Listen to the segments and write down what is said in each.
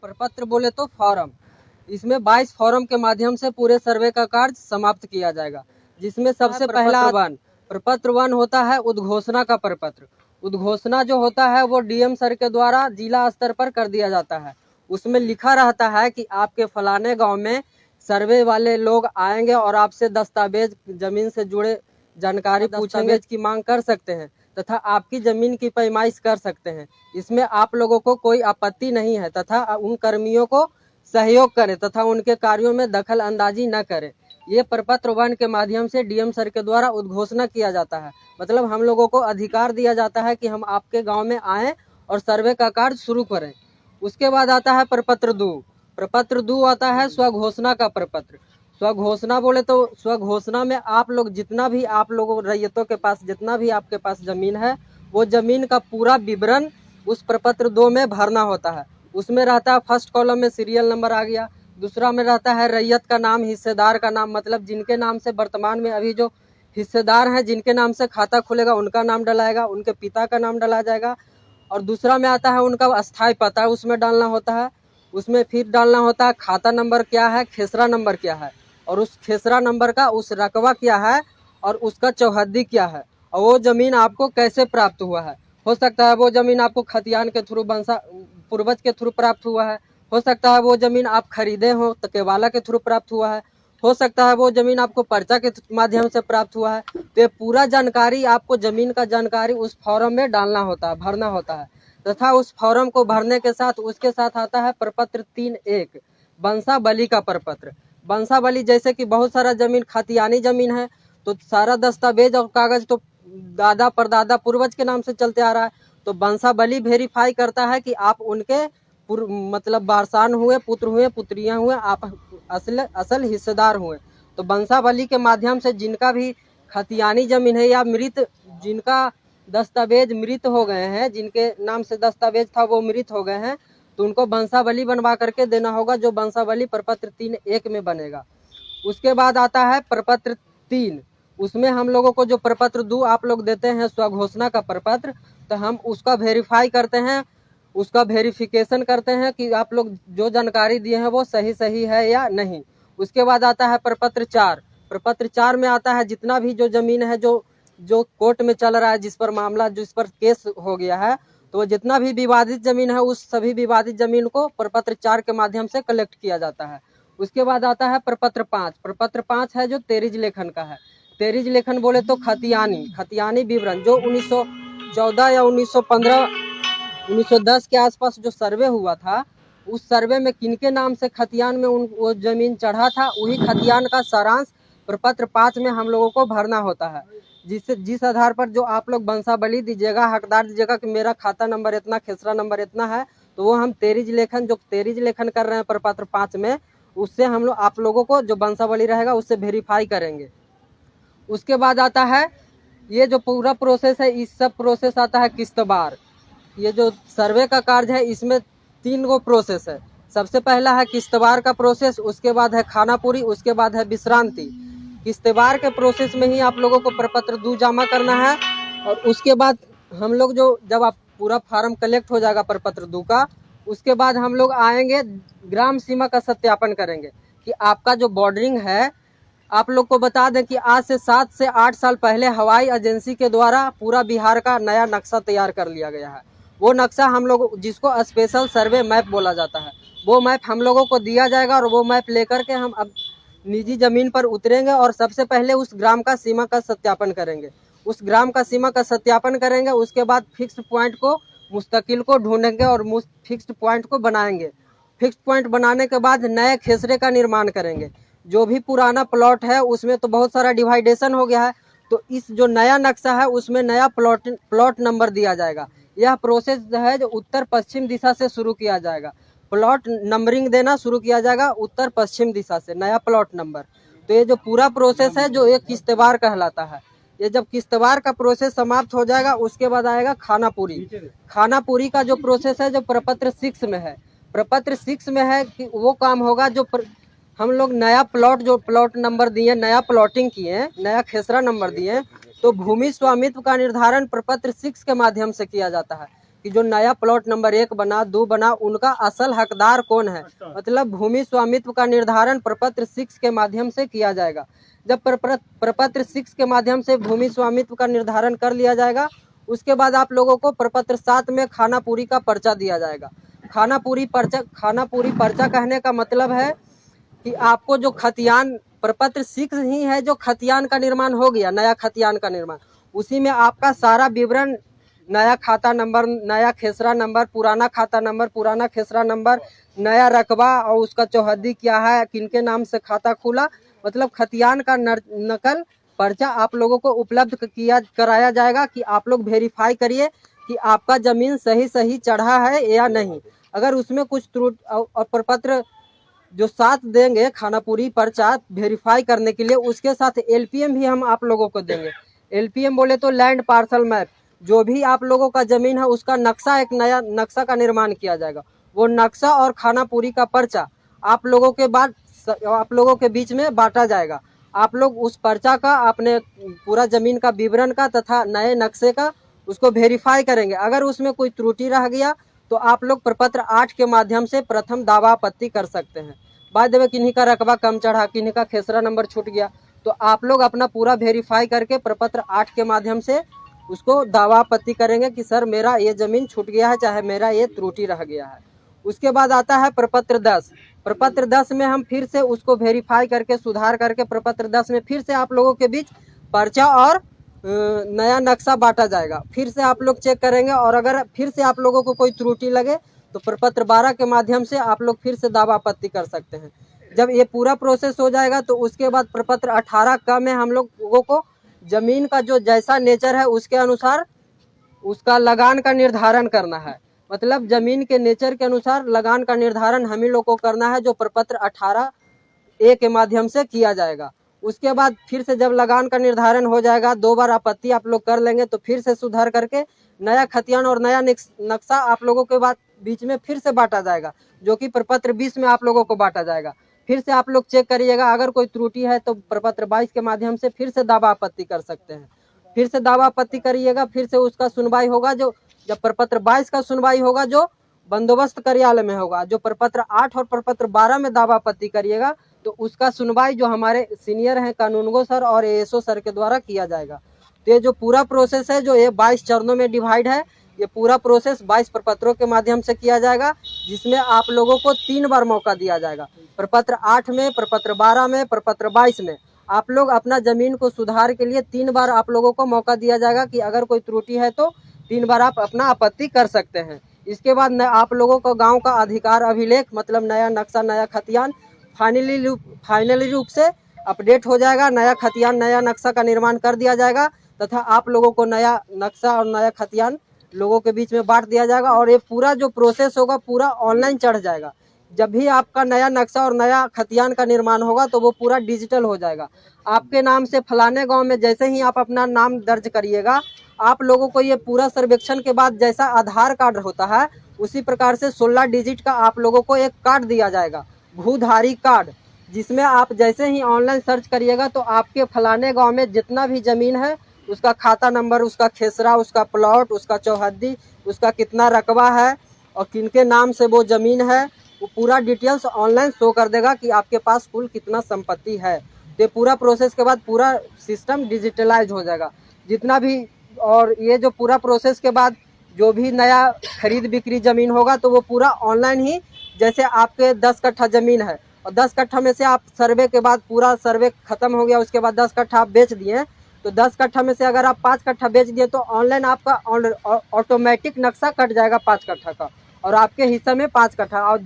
प्रपत्र बोले तो फॉर्म, इसमें 22 फॉर्म के माध्यम से पूरे सर्वे का कार्य समाप्त किया जाएगा, जिसमें सबसे पहला प्रपत्र 1 होता है उद्घोषणा का प्रपत्र। उद्घोषणा जो होता है वो डीएम सर के द्वारा जिला स्तर पर कर दिया जाता है। उसमें लिखा रहता है कि आपके फलाने गांव में सर्वे वाले लोग आएंगे और आपसे दस्तावेज, जमीन से जुड़े जानकारी पूछेंगे, की मांग कर सकते हैं तथा आपकी जमीन की पैमाइश कर सकते हैं। इसमें आप लोगों को कोई आपत्ति नहीं है तथा उन कर्मियों को सहयोग करें तथा उनके कार्यों में दखल अंदाजी न करें। ये प्रपत्र 1 के माध्यम से डीएम सर के द्वारा उद्घोषणा किया जाता है। मतलब हम लोगों को अधिकार दिया जाता है कि हम आपके गांव में आएं और सर्वे का कार्य शुरू करें। उसके बाद आता है प्रपत्र 2। प्रपत्र 2 आता है स्वघोषणा का प्रपत्र। स्वघोषणा बोले तो स्वघोषणा में आप लोग जितना भी आप लोगों रैयतों के पास जितना भी आपके पास जमीन है, वो जमीन का पूरा विवरण उस प्रपत्र 2 में भरना होता है। उसमें रहता है फर्स्ट कॉलम में सीरियल नंबर आ गया, दूसरा में रहता है रैयत का नाम, हिस्सेदार का नाम, मतलब जिनके नाम से वर्तमान में अभी जो हिस्सेदार हैं, जिनके नाम से खाता खुलेगा उनका नाम डलाएगा, उनके पिता का नाम डला जाएगा। और दूसरा में आता है उनका अस्थायी पता, उसमें डालना होता है। उसमें फिर डालना होता है खाता नंबर क्या है, खेसरा नंबर क्या है, और उस खेसरा नंबर का उस रकबा क्या है और उसका चौहद्दी क्या है, और वो जमीन आपको कैसे प्राप्त हुआ है। हो सकता है वो जमीन आपको खतियान के थ्रू, पूर्वज के थ्रू प्राप्त हुआ है। हो सकता है वो जमीन आप खरीदे हो तो केवाला के थ्रू प्राप्त हुआ है। हो सकता है वो जमीन आपको पर्चा के माध्यम से प्राप्त हुआ है। तो ये पूरा जानकारी आपको, जमीन का जानकारी उस फॉर्म में डालना होता है, भरना होता है। तथा उस फॉर्म को भरने के साथ उसके साथ आता है प्रपत्र 3.1 बंसावली का प्रपत्र। बंसावली जैसे कि बहुत सारा जमीन खतियानी जमीन है, तो सारा दस्तावेज और कागज तो दादा परदादा पूर्वज के नाम से चलते आ रहा है। तो बंसावली वेरीफाई करता है कि आप उनके मतलब वारसान हुए, पुत्र हुए, पुत्रियां हुए, आप असल हिस्सेदार हुए। तो बंसावली के माध्यम से जिनका भी खतियानी जमीन है या मृत, जिनका दस्तावेज मृत हो गए हैं, जिनके नाम से दस्तावेज था वो मृत हो गए हैं, तो उनको बंसावली बनवा करके देना होगा, जो बंसावली प्रपत्र 3.1 में बनेगा। उसके बाद आता है प्रपत्र 3। उसमें हम लोगों को जो प्रपत्र 2 आप लोग देते हैं स्वघोषणा का प्रपत्र, तो हम उसका वेरीफाई करते हैं, उसका वेरिफिकेशन करते हैं कि आप लोग जो जानकारी दिए हैं वो सही है या नहीं। उसके बाद आता है प्रपत्र 4। प्रपत्र 4 में आता है जितना भी जो जमीन है जो कोर्ट में चल रहा है, जिस पर मामला, जिस पर केस हो गया है, तो वो जितना भी विवादित जमीन है उस सभी विवादित जमीन को प्रपत्र 4 के माध्यम से कलेक्ट किया जाता है। उसके बाद आता है प्रपत्र 5। प्रपत्र 5 है जो तेरिज लेखन का है। तेरिज लेखन बोले तो खतियानी विवरण, जो 1914 या 1915 1910 के आसपास जो सर्वे हुआ था, उस सर्वे में किनके नाम से खतियान में वो जमीन चढ़ा था, वही खतियान का सारांश प्रपत्र 5 में हम लोगों को भरना होता है। जिस आधार पर जो आप लोग बंसावली दीजिएगा, हकदार दीजिएगा कि मेरा खाता नंबर इतना, खेसरा नंबर इतना है, तो वो हम तेरिज लेखन कर रहे हैं प्रपत्र 5 में, उससे हम लोग आप लोगों को जो बंसावली रहेगा उससे वेरीफाई करेंगे। उसके बाद आता है ये जो पूरा प्रोसेस है, इस सब प्रोसेस आता है किस्तबार। ये जो सर्वे का कार्य है इसमें 3 गो प्रोसेस है। सबसे पहला है किस्तबार का प्रोसेस, उसके बाद है खानापुरी, उसके बाद है विश्रांति। किस्तबार के प्रोसेस में ही आप लोगों को प्रपत्र 2 जमा करना है, और उसके बाद हम लोग जब आप पूरा फार्म कलेक्ट हो जाएगा प्रपत्र 2 का, उसके बाद हम लोग आएंगे, ग्राम सीमा का सत्यापन करेंगे कि आपका जो बॉर्डरिंग है। आप लोग को बता दें कि आज से 7 से 8 साल पहले हवाई एजेंसी के द्वारा पूरा बिहार का नया नक्शा तैयार कर लिया गया है। वो नक्शा हम लोग, जिसको स्पेशल सर्वे मैप बोला जाता है, वो मैप हम लोगों को दिया जाएगा, और वो मैप लेकर के हम अब निजी जमीन पर उतरेंगे और सबसे पहले उस ग्राम का सीमा का सत्यापन करेंगे। उस ग्राम का सीमा का सत्यापन करेंगे, उसके बाद फिक्स्ड पॉइंट को, मुस्तकिल को ढूंढेंगे और फिक्स्ड पॉइंट को बनाएंगे। फिक्स्ड पॉइंट बनाने के बाद नए खेसरे का निर्माण करेंगे। जो भी पुराना प्लॉट है उसमें तो बहुत सारा डिवाइडेशन हो गया है, तो इस जो नया नक्शा है उसमें नया प्लॉट नंबर दिया जाएगा। यह प्रोसेस है जो उत्तर पश्चिम दिशा से शुरू किया जाएगा। प्लॉट नंबरिंग देना शुरू किया जाएगा उत्तर पश्चिम दिशा से, नया प्लॉट नंबर। तो ये जो पूरा प्रोसेस है जो एक किस्तबार कहलाता है। ये जब किस्तबार का प्रोसेस समाप्त हो जाएगा उसके बाद आएगा खानापुरी। खानापुरी का जो प्रोसेस है जो प्रपत्र 6 में है। प्रपत्र 6 में है कि वो काम होगा जो हम लोग नया प्लॉट, जो प्लॉट नंबर दिए, नया प्लॉटिंग किए, नया खेसरा नंबर दिए, तो भूमि स्वामित्व का निर्धारण प्रपत्र 6 के माध्यम से किया जाता है। कि जो नया प्लॉट नंबर 1 बना 2 बना उनका असल हकदार कौन है। मतलब भूमि स्वामित्व का निर्धारण प्रपत्र 6 के माध्यम से किया जाएगा। जब प्रपत्र 6 के माध्यम से भूमि स्वामित्व का निर्धारण कर लिया जाएगा, उसके बाद आप लोगों को प्रपत्र 7 में खानापुरी का पर्चा दिया जाएगा। खानापुरी पर्चा कहने का मतलब है कि आपको जो खतियान प्रपत्र 6 ही है जो खतियान का निर्माण हो गया, नया खतियान का निर्माण, उसी में आपका सारा विवरण, नया खाता नंबर, नया खेसरा नंबर, पुराना खाता नंबर, पुराना खेसरा नंबर, नया रकबा और उसका चौहद्दी क्या है, किनके नाम से खाता खुला, मतलब खतियान का नकल पर्चा आप लोगों को उपलब्ध कराया जाएगा कि आप लोग वेरीफाई करिए कि आपका जमीन सही चढ़ा है या नहीं। अगर उसमें कुछ त्रुटि और प्रपत्र जो साथ देंगे खानापुरी पर्चा वेरीफाई करने के लिए, उसके साथ एलपीएम भी हम आप लोगों को देंगे। एलपीएम बोले तो लैंड पार्सल मैप, जो भी आप लोगों का जमीन है उसका नक्शा, एक नया नक्शा का निर्माण किया जाएगा। वो नक्शा और खानापुरी का पर्चा आप लोगों के बीच में बांटा जाएगा। आप लोग उस पर्चा का, अपने पूरा जमीन का विवरण का तथा नए नक्शे का उसको वेरीफाई करेंगे। अगर उसमें कोई त्रुटि रह गया तो आप लोग प्रपत्र 8 के माध्यम से प्रथम दावा आपत्ति कर सकते हैं। बाद में किन्हीं का रकबा कम चढ़ा, किन्हीं का खेसरा नंबर छूट गया, तो आप लोग अपना पूरा वेरीफाई करके प्रपत्र 8 के माध्यम से उसको दावा आपत्ति करेंगे कि सर मेरा ये जमीन छूट गया है, चाहे मेरा ये त्रुटि रह गया है। उसके बाद आता है प्रपत्र 10। प्रपत्र 10 में हम फिर से उसको वेरीफाई करके, सुधार करके प्रपत्र 10 में फिर से आप लोगों के बीच पर्चा और नया नक्शा बांटा जाएगा। फिर से आप लोग चेक करेंगे और अगर फिर से आप लोगों को कोई त्रुटि लगे तो प्रपत्र 12 के माध्यम से आप लोग फिर से दावा आपत्ति कर सकते हैं। जब ये पूरा प्रोसेस हो जाएगा तो उसके बाद प्रपत्र 18 का में हम लोगों को जमीन का जो जैसा नेचर है उसके अनुसार उसका लगान का निर्धारण करना है। मतलब जमीन के नेचर के अनुसार लगान का निर्धारण हम ही लोग को करना है, जो प्रपत्र 18A के माध्यम से किया जाएगा। उसके बाद फिर से जब लगान का निर्धारण हो जाएगा, 2 बार आपत्ति आप लोग कर लेंगे तो फिर से सुधार करके नया खतियान और नया नक्शा आप लोगों के बीच में फिर से बांटा जाएगा, जो कि प्रपत्र 20 में आप लोगों को बांटा जाएगा। फिर से आप लोग चेक करिएगा, अगर कोई त्रुटि है तो प्रपत्र 22 के माध्यम से फिर से दावा आपत्ति कर सकते हैं। फिर से दावा आपत्ति करिएगा, फिर से उसका सुनवाई होगा। जो जब प्रपत्र 22 का सुनवाई होगा जो बंदोबस्त कार्यालय में होगा, जो प्रपत्र 8 और प्रपत्र 12 में दावा आपत्ति करिएगा तो उसका सुनवाई जो हमारे सीनियर हैं कानूनगो सर और एएसओ सर के द्वारा किया जाएगा। तो ये जो पूरा प्रोसेस है, जो ये 22 चरणों में डिवाइड है, ये पूरा प्रोसेस 22 प्रपत्रों के माध्यम से किया जाएगा, जिसमें आप लोगों को 3 बार मौका दिया जाएगा। प्रपत्र 8 में, प्रपत्र 12 में, प्रपत्र 22 में आप लोग अपना जमीन को सुधार के लिए 3 बार आप लोगों को मौका दिया जाएगा कि अगर कोई त्रुटि है तो 3 बार आप अपना आपत्ति कर सकते हैं। इसके बाद आप लोगों को गांव का अधिकार अभिलेख, मतलब नया नक्शा, नया खतियान फाइनली रूप से अपडेट हो जाएगा। नया खतियान, नया नक्शा का निर्माण कर दिया जाएगा तथा आप लोगों को नया नक्शा और नया खतियान लोगों के बीच में बांट दिया जाएगा और ये पूरा जो प्रोसेस होगा पूरा ऑनलाइन चढ़ जाएगा। जब भी आपका नया नक्शा और नया खतियान का निर्माण होगा तो वो पूरा डिजिटल हो जाएगा। आपके नाम से फलाने गांव में जैसे ही आप अपना नाम दर्ज करिएगा, आप लोगों को ये पूरा सर्वेक्षण के बाद जैसा आधार कार्ड होता है उसी प्रकार से 16 डिजिट का आप लोगों को एक कार्ड दिया जाएगा, भूधारी कार्ड, जिसमें आप जैसे ही ऑनलाइन सर्च करिएगा तो आपके फलाने गांव में जितना भी जमीन है उसका खाता नंबर, उसका खेसरा, उसका प्लॉट, उसका चौहद्दी, उसका कितना रकबा है और किनके नाम से वो जमीन है, वो पूरा डिटेल्स ऑनलाइन शो कर देगा कि आपके पास कुल कितना संपत्ति है। तो पूरा प्रोसेस के बाद पूरा सिस्टम डिजिटलाइज हो जाएगा जितना भी। और ये जो पूरा प्रोसेस के बाद जो भी नया खरीद बिक्री जमीन होगा तो वो पूरा ऑनलाइन ही, जैसे आपके 10 कट्ठा जमीन है और 10 कट्ठा में से आप सर्वे के बाद पूरा सर्वे खत्म हो गया, उसके बाद 10 कट्ठा आप बेच दिए, तो 10 कट्ठा में से अगर आप 5 कट्ठा बेच दिए तो ऑनलाइन आपका ऑटोमेटिक नक्शा कट जाएगा 5 कट्ठा का और आपके हिस्से में 5 कट्ठा। और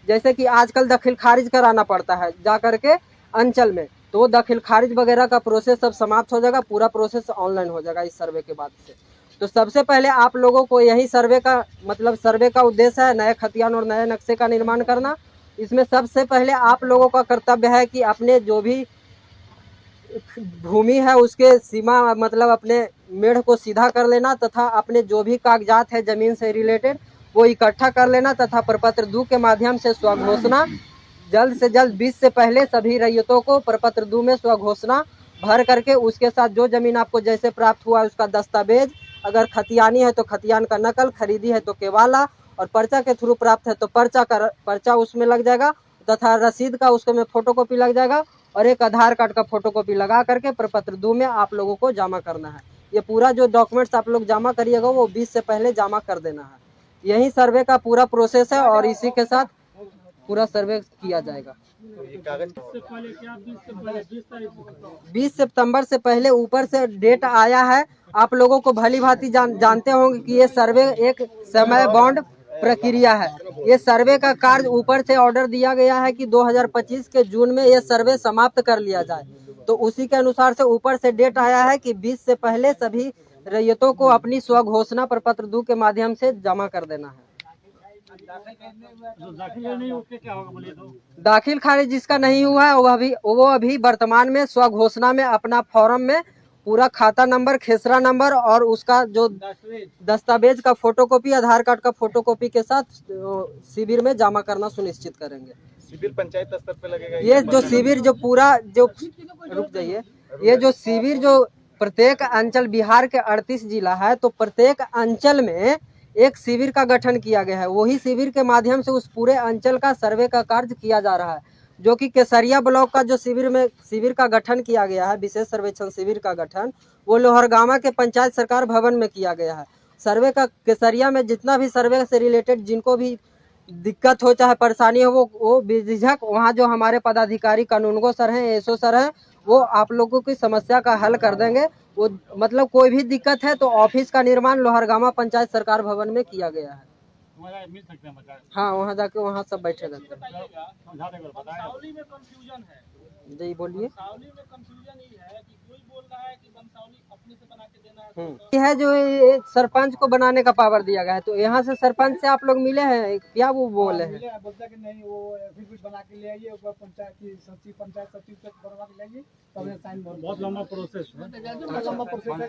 जैसे कि आजकल दखल खारिज कराना पड़ता है जा करके अंचल में, तो वो दखल खारिज वगैरह का प्रोसेस सब समाप्त हो जाएगा, पूरा प्रोसेस ऑनलाइन हो जाएगा इस सर्वे के बाद से। तो सबसे पहले आप लोगों को यही सर्वे का उद्देश्य है नए खतियान और नए नक्शे का निर्माण करना। इसमें सबसे पहले आप लोगों का कर्तव्य है कि अपने जो भी भूमि है उसके सीमा, मतलब अपने मेढ़ को सीधा कर लेना तथा अपने जो भी कागजात है जमीन से रिलेटेड वो इकट्ठा कर लेना तथा प्रपत्र 2 के माध्यम से स्वघोषणा जल्द से जल्द 20 से पहले सभी रैयतों को प्रपत्र 2 में स्वघोषणा भर करके उसके साथ जो जमीन आपको जैसे प्राप्त हुआ उसका दस्तावेज अगर खतियानी है तो खतियान का नकल, खरीदी है तो केवाला, और पर्चा के थ्रू प्राप्त है तो पर्चा उसमें लग जाएगा, तथा रसीद का उसके में फोटोकॉपी लग जाएगा, और एक आधार कार्ड का फोटोकॉपी लगा करके प्रपत्र 2 में आप लोगों को जमा करना है। ये पूरा जो डॉक्यूमेंट्स आप लोग जमा करिएगा वो 20 से पहले जमा कर देना है। यही सर्वे का पूरा प्रोसेस है और इसी के साथ पूरा सर्वे किया जाएगा। 20 सितंबर से पहले ऊपर से डेट आया है। आप लोगों को भली भांति जानते होंगे कि ये सर्वे एक समय बाउंड प्रक्रिया है। ये सर्वे का कार्य ऊपर से ऑर्डर दिया गया है कि 2025 के जून में ये सर्वे समाप्त कर लिया जाए, तो उसी के अनुसार से ऊपर से डेट आया है कि 20 से पहले सभी रैयतों को अपनी स्वघोषणा प्रपत्र 2 के माध्यम से जमा कर देना है। दाखिल खारिज जिसका नहीं हुआ है वो अभी वर्तमान में स्वघोषणा में अपना फॉर्म में पूरा खाता नंबर, खेसरा नंबर और उसका जो दस्तावेज का फोटोकॉपी, आधार कार्ड का फोटोकॉपी के साथ शिविर में जमा करना सुनिश्चित करेंगे। शिविर पंचायत स्तर पे लगेगा। ये जो शिविर जो पूरा जो रुक जाइए, ये जो शिविर जो प्रत्येक अंचल, बिहार के 38 जिला है, तो प्रत्येक अंचल में एक शिविर का गठन किया गया है। वही शिविर के माध्यम से उस पूरे अंचल का सर्वे का कार्य किया जा रहा है, जो कि केसरिया ब्लॉक का जो शिविर का गठन किया गया है, विशेष सर्वेक्षण शिविर का गठन, वो लोहरगामा के पंचायत सरकार भवन में किया गया है। सर्वे का केसरिया में जितना भी सर्वे से रिलेटेड जिनको भी दिक्कत हो, चाहे परेशानी हो, वो बेझिझक वहाँ जो हमारे पदाधिकारी कानूनगो सर हैं, एसओ सर हैं, वो आप लोगों की समस्या का हल कर देंगे। वो मतलब कोई भी दिक्कत है तो ऑफिस का निर्माण लोहरगामा पंचायत सरकार भवन में किया गया है। हाँ, वहाँ जाके वहाँ सब बैठे रहते हैं। जी बोलिए। यह है जो सरपंच को बनाने का पावर दिया गया है, तो यहाँ से सरपंच से आप लोग मिले हैं क्या? वो बोले हैं बोलता कि नहीं, वो एफिडेविट बना के ले आइए, ऊपर पंचायत सचिव तक बनवा के लाइए, तब ये साइन बहुत लंबा प्रोसेस है। लंबा प्रोसेस है,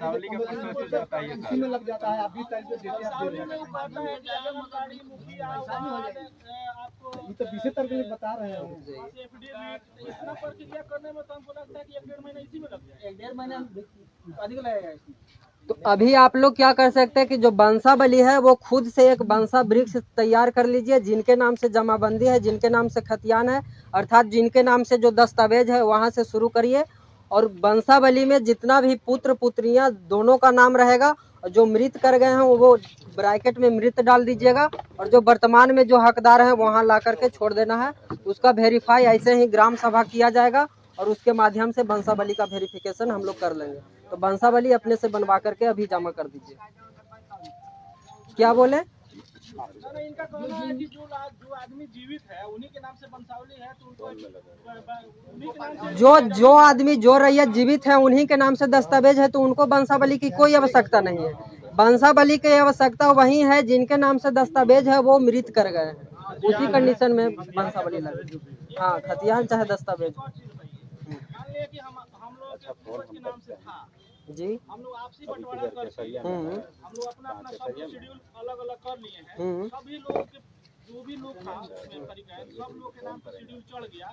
इसी में लग जाता है। अभी टाइम पे देते ये तो 20 तारीख के बता रहे हैं। इतना प्रक्रिया करने में तो हमको लगता है कि 1-1.5 महीना इसी में लग जाएगा। 1-1.5 महीना अधिक लगेगा। तो अभी आप लोग क्या कर सकते हैं कि जो बंसा बली है वो खुद से एक बंसा वृक्ष तैयार कर लीजिए, जिनके नाम से जमाबंदी है, जिनके नाम से खतियान है, अर्थात जिनके नाम से जो दस्तावेज है वहां से शुरू करिए। और बंसा बली में जितना भी पुत्र पुत्रियां दोनों का नाम रहेगा, और जो मृत कर गए हैं वो ब्रैकेट में मृत डाल दीजिएगा, और जो वर्तमान में जो हकदार है वहाँ ला करके छोड़ देना है। उसका वेरीफाई ऐसे ही ग्राम सभा किया जाएगा और उसके माध्यम से बंसा बली का वेरिफिकेशन हम लोग कर लेंगे। तो बंसा बली अपने से बनवा करके अभी जमा कर दीजिए। क्या बोले? इनका कहना है कि जो आदमी जीवित है उन्हीं के नाम से वंशावली है, तो उनको उन्हीं के नाम से जो आदमी जो रैयत जीवित है उन्हीं के नाम से दस्तावेज है, तो उनको वंशावली की कोई आवश्यकता नहीं है। वंशावली की आवश्यकता वही है जिनके नाम से दस्तावेज है वो मृत कर गए हैं, उसी कंडीशन में वंशावली लगे। हाँ, खतियान चाहे दस्तावेज। कि हम लोग के पूर्वज के नाम से था जी, हम लोग आपसी बंटवारा करके हम लोग अपना सब शेड्यूल अलग अलग कर लिए हैं। सभी लोग के जो भी लोग था सब लोग के नाम पर शेड्यूल चढ़ गया,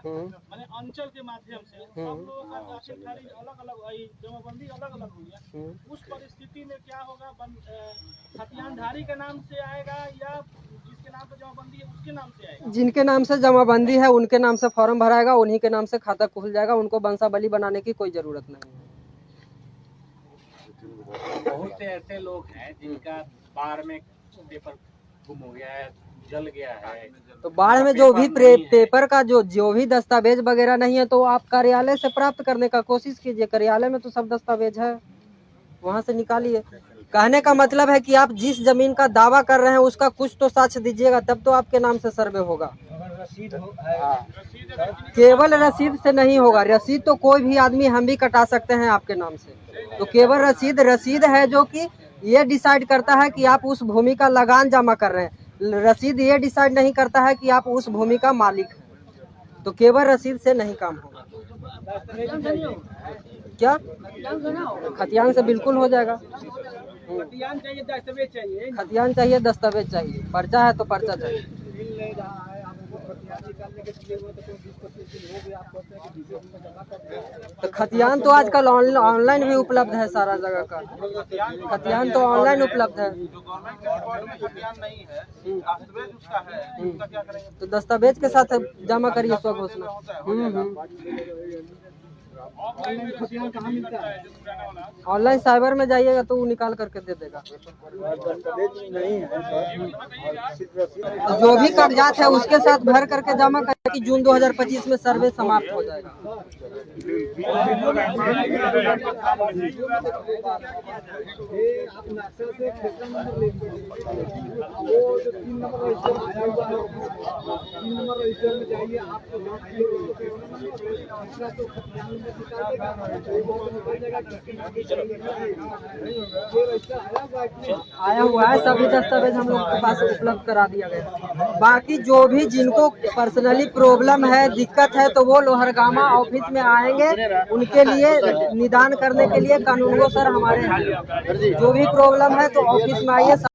माने अंचल के माध्यम से सब लोग का दाखिल खारिज अलग अलग, जमाबंदी अलग अलग हो गया। उस परिस्थिति में क्या होगा? खतियानधारी के नाम से आएगा या जिसके नाम पर जमाबंदी है उसके नाम से आएगा? जिनके नाम से जमाबंदी है उनके नाम से फॉर्म भराएगा, उन्हीं के नाम से खाता खुल जाएगा। उनको वंशावली बनाने की कोई जरूरत नहीं है। बहुत से ऐसे लोग हैं जिनका बाढ़ में पेपर गुम हो गया है, जल गया है, तो बाढ़ में जो भी पेपर का जो भी दस्तावेज वगैरह नहीं है तो आप कार्यालय से प्राप्त करने का कोशिश कीजिए। कार्यालय में तो सब दस्तावेज है, वहाँ से निकालिए। कहने का मतलब है कि आप जिस जमीन का दावा कर रहे हैं उसका कुछ तो साक्ष्य दीजिएगा, तब तो आपके नाम से सर्वे होगा। केवल रसीद से नहीं होगा। रसीद तो कोई भी आदमी, हम भी कटा सकते हैं आपके नाम से। तो केवल रसीद है जो कि ये डिसाइड करता है कि आप उस भूमि का लगान जमा कर रहे हैं। रसीद ये डिसाइड नहीं करता है कि आप उस भूमि का मालिक हैं। तो केवल रसीद से नहीं काम होगा। क्या खतियान से बिल्कुल हो जाएगा। खतियान चाहिए, दस्तावेज चाहिए। खतियान चाहिए, दस्तावेज चाहिए। पर्चा है तो पर्चा चाहिए। तो खतियान तो आजकल ऑनलाइन भी उपलब्ध है सारा जगह का। खतियान तो ऑनलाइन उपलब्ध है। जो गवर्नमेंट के रिकॉर्ड में खतियान नहीं है, दस्तावेज उसका है, उसका क्या करेंगे? तो दस्तावेज के साथ जमा करिए स्वघोषणा। ऑफलाइन में रसीद कहाँ मिलता है जो पुराना वाला? ऑनलाइन साइबर में जाइएगा तो वो निकाल करके दे देगा। तो जो भी कागजात है उसके साथ भर करके जमा करें कि जून 2025 में सर्वे समाप्त हो जाएगा। आया हुआ है, सभी दस्तावेज हम लोग के पास उपलब्ध करा दिया गया। बाकी जो भी जिनको पर्सनली प्रॉब्लम है, दिक्कत है, तो वो लोहरगामा ऑफिस में आएंगे। उनके लिए निदान करने के लिए कानूनगो सर हमारे हैं। जो भी प्रॉब्लम है तो ऑफिस में आइए।